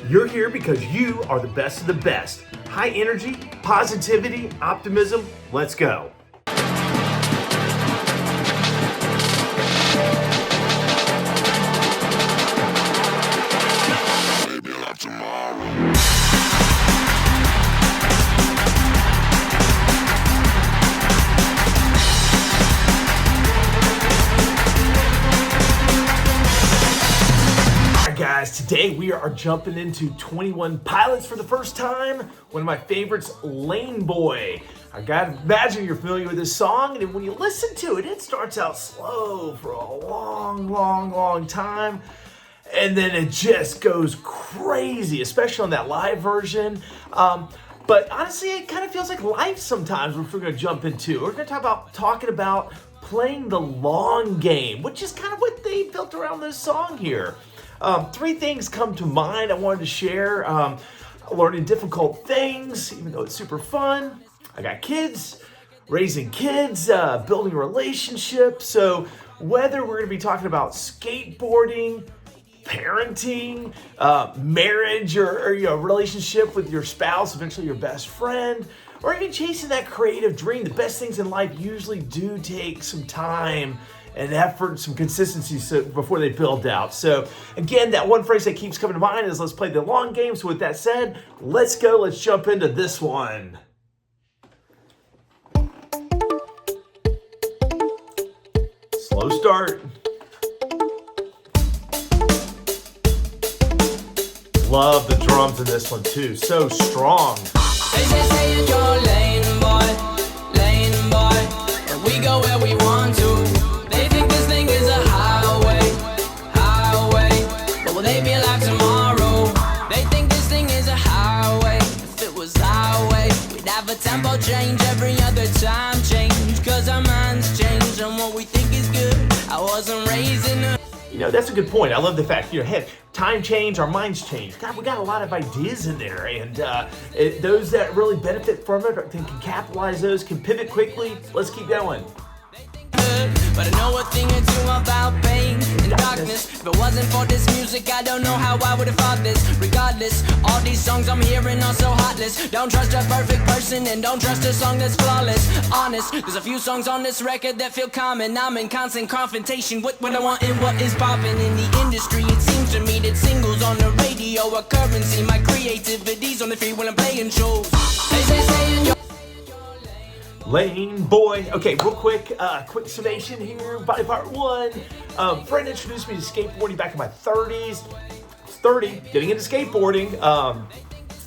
You're here because you are the best of the best. High energy, positivity, optimism. Let's go. Guys, today we are jumping into 21 Pilots for the first time. One of my favorites, Lane Boy. I gotta imagine you're familiar with this song, and when you listen to it, it starts out slow for a long time, and then it just goes crazy, especially on that live version. But honestly, it kind of feels like life sometimes, which we're gonna jump into. We're gonna talking about playing the long game, which is kind of what they built around this song here. Three things come to mind I wanted to share. Learning difficult things, even though it's super fun. I got kids, raising kids, building a relationship. So whether we're going to be talking about skateboarding, parenting, marriage, or relationship with your spouse, eventually your best friend, or even chasing that creative dream, the best things in life usually do take some time and effort, some consistency before they build out. So again, that one phrase that keeps coming to mind is let's play the long game. So with that said, let's go, let's jump into this one. Slow start. Love the drums in this one too, so strong. They say you're lane boy, and we go where we want to. They think this thing is a highway, but will they be alive tomorrow? They think this thing is a highway, if it was our way, we'd have a tempo change every other time change, cause our minds change and what we think is good. I wasn't raised in a... That's a good point. I love the fact, hey, time change, our minds change. God, we got a lot of ideas in there, and those that really benefit from it can capitalize those, can pivot quickly. Let's keep going. But I know a thing or two about pain and darkness. If it wasn't for this music, I don't know how I would have thought this. Regardless, all these songs I'm hearing are so heartless. Don't trust a perfect person and don't trust a song that's flawless. Honest, there's a few songs on this record that feel common. I'm in constant confrontation with what I want and what is popping in the industry. It seems to me that singles on the radio are currency. My creativity's on the free when I'm playing shows. They say you're Lane Boy. Okay, real quick summation here. Body part one. Friend introduced me to skateboarding back in my 30s. I was 30, getting into skateboarding.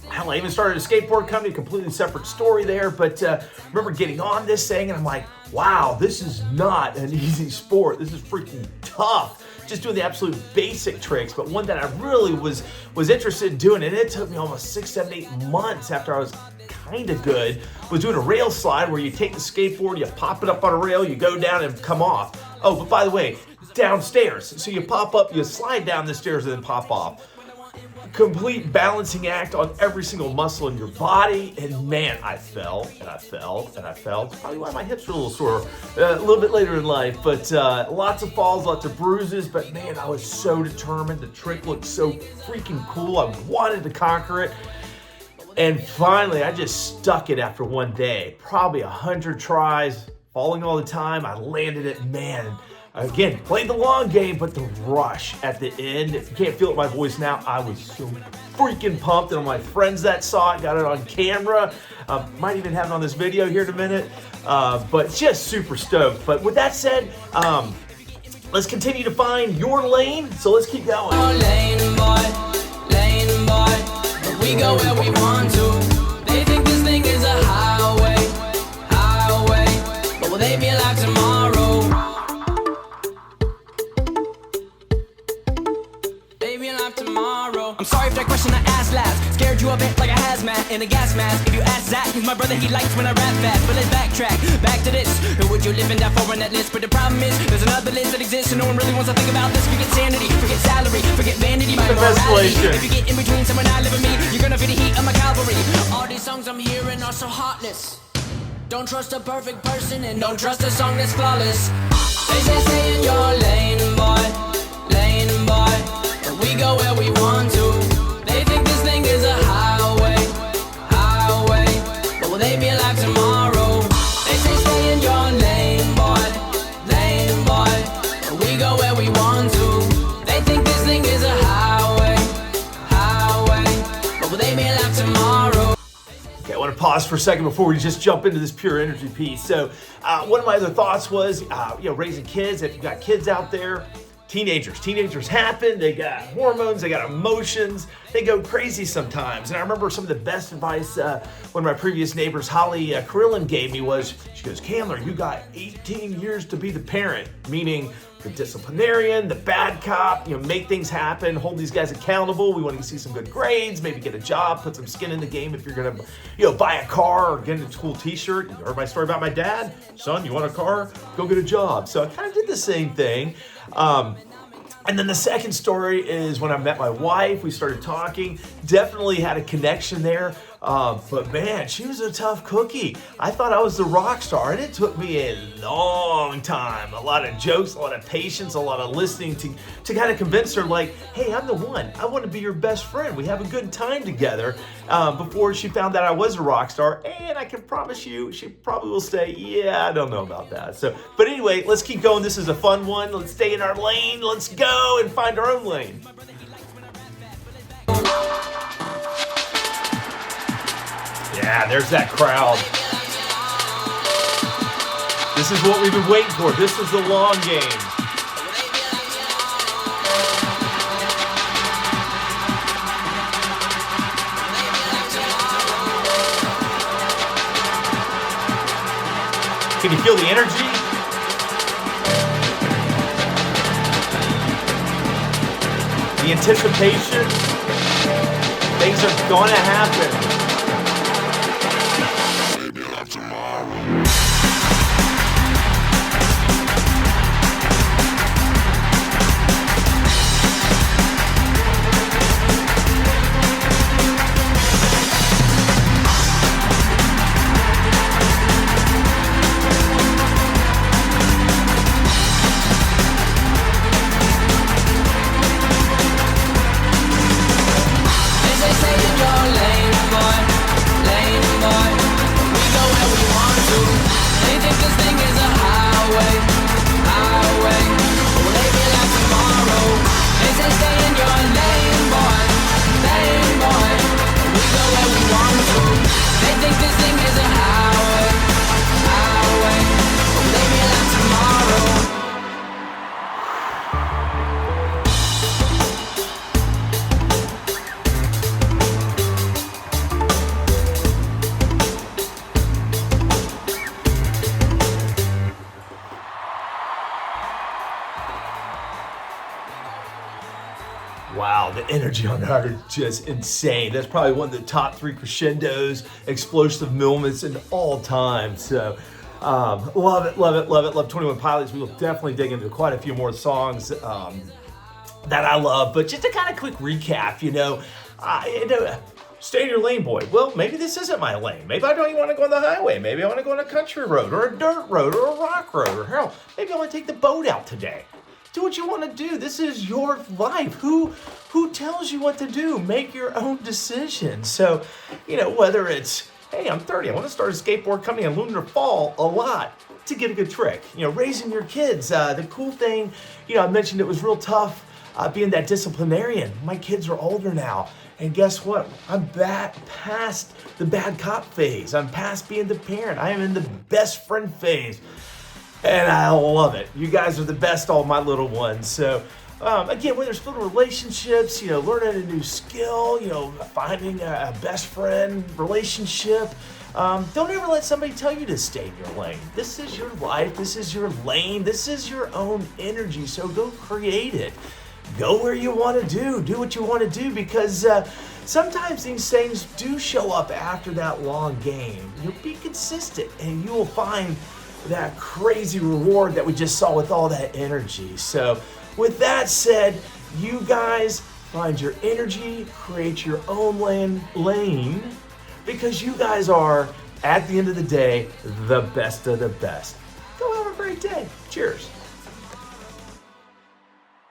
Hell, I even started a skateboard company, completely separate story there. But remember getting on this thing, and I'm like, wow, this is not an easy sport. This is freaking tough. Just doing the absolute basic tricks, but one that I really was interested in doing, and it took me almost 6, 7, 8 months after I was kind of good, was doing a rail slide where you take the skateboard, you pop it up on a rail, you go down and come off. Oh, but by the way, downstairs. So you pop up, you slide down the stairs and then pop off. Complete balancing act on every single muscle in your body, and man, I fell. It's probably why my hips were a little sore a little bit later in life, but lots of falls, lots of bruises, but man, I was so determined. The trick looked so freaking cool. I wanted to conquer it, and finally, I just stuck it after one day. Probably 100 tries, falling all the time. I landed it, man. Again, played the long game, but the rush at the end, if you can't feel it in my voice now, I was so freaking pumped. And all my friends that saw it got it on camera. Might even have it on this video here in a minute. But just super stoked. But with that said, let's continue to find your lane. So let's keep going. Lane boy, but we go where we want to. They think this thing is a highway, but will they be alive tomorrow? I'm sorry if that question I asked last scared you a bit like a hazmat in a gas mask. If you ask Zach, he's my brother, he likes when I rap fast. But let's backtrack, back to this. Who would you live and die for on that list? But the problem is, there's another list that exists and no one really wants to think about this. Forget sanity, forget salary, forget vanity, my morality. If you get in between someone I live with me, you're gonna feel the heat of my cavalry. All these songs I'm hearing are so heartless. Don't trust a perfect person and don't trust a song that's flawless. They say in your lane boy, and we go where we want to. They think this pause for a second before we just jump into this pure energy piece. So one of my other thoughts was, raising kids. If you've got kids out there, teenagers happen, they got hormones, they got emotions, they go crazy sometimes. And I remember some of the best advice one of my previous neighbors, Holly Carillon, gave me was, she goes, Candler, you got 18 years to be the parent, meaning the disciplinarian, the bad cop, make things happen, hold these guys accountable. We want to see some good grades, maybe get a job, put some skin in the game if you're going to, buy a car or get a cool t-shirt. You heard my story about my dad? Son, you want a car? Go get a job. So I kind of did the same thing. And then the second story is when I met my wife, we started talking, definitely had a connection there. But man, she was a tough cookie. I thought I was the rock star, and it took me a long time, a lot of jokes, a lot of patience, a lot of listening to kind of convince her, like, hey, I'm the one. I want to be your best friend. We have a good time together, before she found out I was a rock star. And I can promise you, she probably will say, yeah, I don't know about that. So, but anyway, let's keep going. This is a fun one. Let's stay in our lane. Let's go and find our own lane. Yeah, there's that crowd. This is what we've been waiting for. This is the long game. Can you feel the energy? The anticipation? Things are gonna happen. Wow, the energy on that is just insane. That's probably one of the top 3 crescendos, explosive moments in all time. So, love it. Love 21 Pilots. We will definitely dig into quite a few more songs that I love. But just a kind of quick recap, stay in your lane, boy. Well, maybe this isn't my lane. Maybe I don't even want to go on the highway. Maybe I want to go on a country road or a dirt road or a rock road, or hell, maybe I want to take the boat out today. Do what you want to do. This is your life. Who tells you what to do? Make your own decisions. So, whether it's, hey, I'm 30, I want to start a skateboard company in Lunar Fall a lot to get a good trick. Raising your kids. The cool thing, I mentioned it was real tough being that disciplinarian. My kids are older now. And guess what? I'm past the bad cop phase. I'm past being the parent. I am in the best friend phase. And I love it. You guys are the best, all my little ones. So, again, whether it's building relationships, learning a new skill, finding a best friend relationship, don't ever let somebody tell you to stay in your lane. This is your life. This is your lane. This is your own energy. So go create it. Go where you want to do. Do what you want to do, because sometimes these things do show up after that long game. You'll be consistent and you will find that crazy reward that we just saw with all that energy. So with that said, you guys find your energy, create your own lane, because you guys are, at the end of the day, the best of the best. Go have a great day. Cheers.